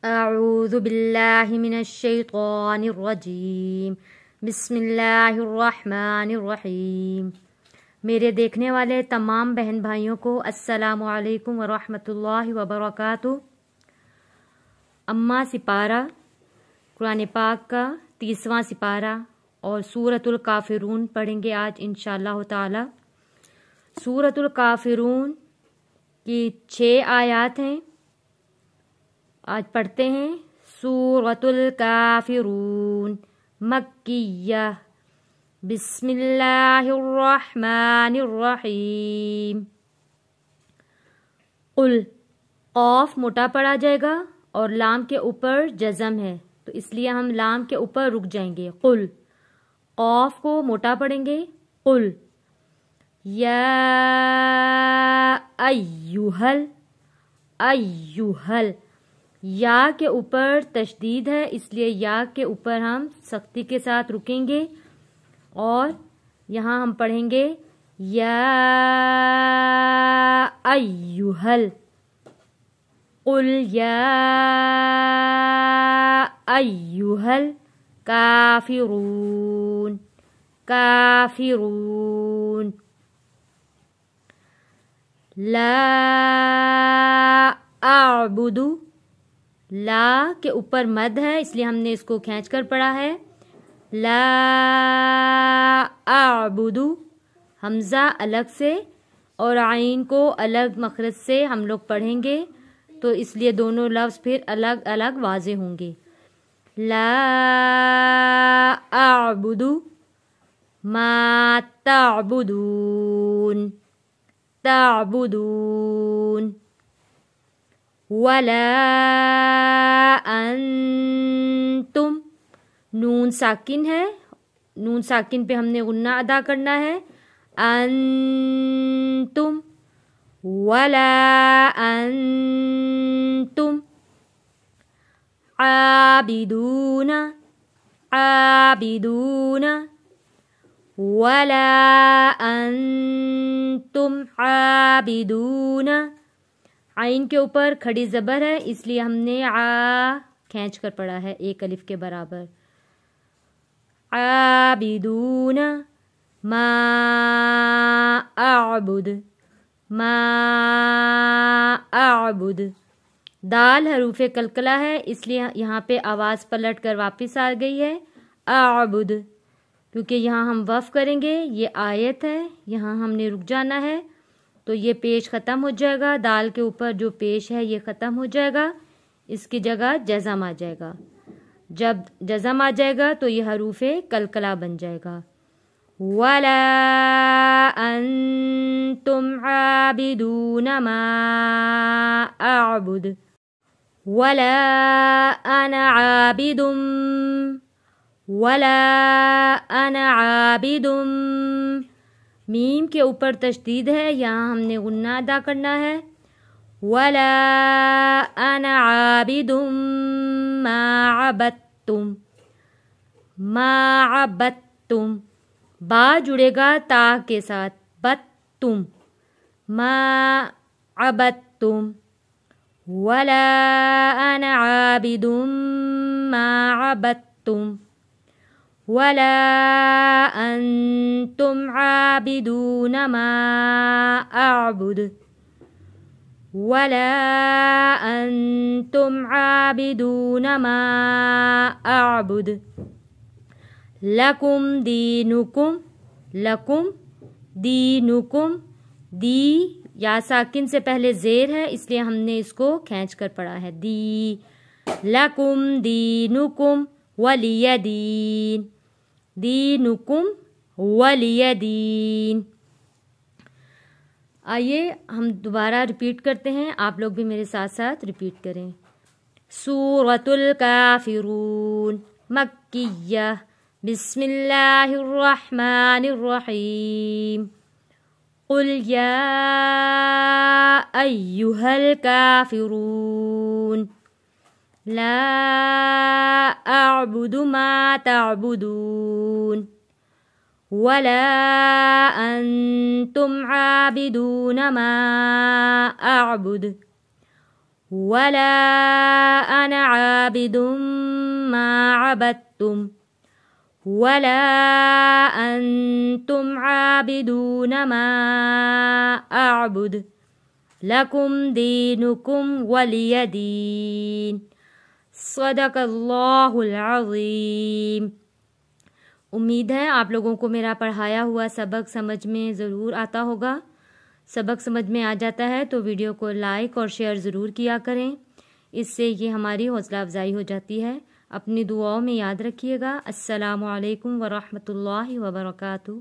अऊज़ु बिल्लाहि मिनश्शैतानिर्रजीम बिस्मिल्लाहिर्रहमानिर्रहीम। मेरे देखने वाले तमाम बहन भाइयों को अस्सलामु अलैकुम वरहमतुल्लाहि वबरकातुहू। अम्मा सिपारा कुरान पाक का 30वां सिपारा और सूरतुल काफिरून पढ़ेंगे आज इंशाअल्लाह ताला। सूरतुल काफिरून की 6 आयत हैं, आज पढ़ते हैं। सूरतुल काफिरून मक्किया। बिस्मिल्लाहिर्रहमानिर्रहीम। कुल कौफ मोटा पड़ा जाएगा और लाम के ऊपर जज़म है, तो इसलिए हम लाम के ऊपर रुक जाएंगे। कुल कौफ को मोटा पढ़ेंगे। कुल या अय्युहल। अय्युहल या के ऊपर तशदीद है, इसलिए या के ऊपर हम सख्ती के साथ रुकेंगे और यहाँ हम पढ़ेंगे या अय्युहल। कुल या अय्युहल काफिरून। काफिरून। ला अअबुदु। ला के ऊपर मद है, इसलिए हमने इसको खींच कर पढ़ा है। ला अअबुदु। हमजा अलग से और आइन को अलग मखरज से हम लोग पढ़ेंगे, तो इसलिए दोनों लफ्ज़ फिर अलग अलग वाज़े होंगे। ला अअबुदु मा तअबुदून। तअबुदून। वला अंतुम। नून साकिन है, नून साकिन पे हमने गुन्ना अदा करना है। अंतुम। वला अंतुम आबिदूना। आबिदूना। वला अंतुम आबिदूना। आइन के ऊपर खड़ी ज़बर है, इसलिए हमने आ खींच कर पढ़ा है, एक अलिफ के बराबर। आबिदून मा अअबुद। मा अअबुद। दाल हरूफे कलकला है, इसलिए यहाँ पे आवाज़ पलट कर वापस आ गई है अअबुद, क्योंकि यहाँ हम वफ़ करेंगे। ये आयत है, यहाँ हमने रुक जाना है, तो ये पेश ख़त्म हो जाएगा। दाल के ऊपर जो पेश है ये ख़त्म हो जाएगा, इसकी जगह जज़म आ जाएगा। जब जज़म आ जाएगा तो ये हरूफे कलकला बन जाएगा। वला अंतुम आबिदून मा अअबुद। वला अना आबिदुम। वला अना आबिदुम। मीम के ऊपर तशदीद है, यहाँ हमने गुन्ना अदा करना है। वला अना आबिदुम मा अबदतुम। मा अबदतुम। बा जुड़ेगा ता के साथ, बत्तुम। मा अबदतुम। वला अना आबिदुम मा अबदतुम। वला अंतुम आबिदून मा अअबुद। वला अंतुम आबिदून मा अअबुद। लकुम दीनुकुम। लकुम दीनुकुम। दी या साकिन से पहले ज़ेर है, इसलिए हमने इसको खींच कर पढ़ा है। दी। लकुम दीनुकुम वलिय दीन। दीनुकुम वलिय दीन। आइए हम दोबारा रिपीट करते हैं, आप लोग भी मेरे साथ साथ रिपीट करें। सूरतुल काफिरून मक्किया। बिस्मिल्लाहिर्रहमानिर्रहीम। कुल या अय्युहल काफिरून ला अअबुदु मा तअबुदून वला अंतुम आबिदून मा अअबुद ولا أنا عابد ما عبدتم ولا أنتم عابدون ما أعبد لکم دینکم ولی دین۔ صدق اللہ العظیم۔ امید ہے آپ لوگوں کو میرا پڑھایا ہوا سبق سمجھ میں ضرور آتا ہوگا۔ سبق سمجھ میں آ جاتا ہے تو ویڈیو کو لائک اور شیئر ضرور کیا کریں، اس سے یہ ہماری حوصلہ افزائی ہو جاتی ہے۔ اپنی دعاؤں میں یاد رکھیے گا۔ السلام علیکم ورحمۃ اللہ وبرکاتہ۔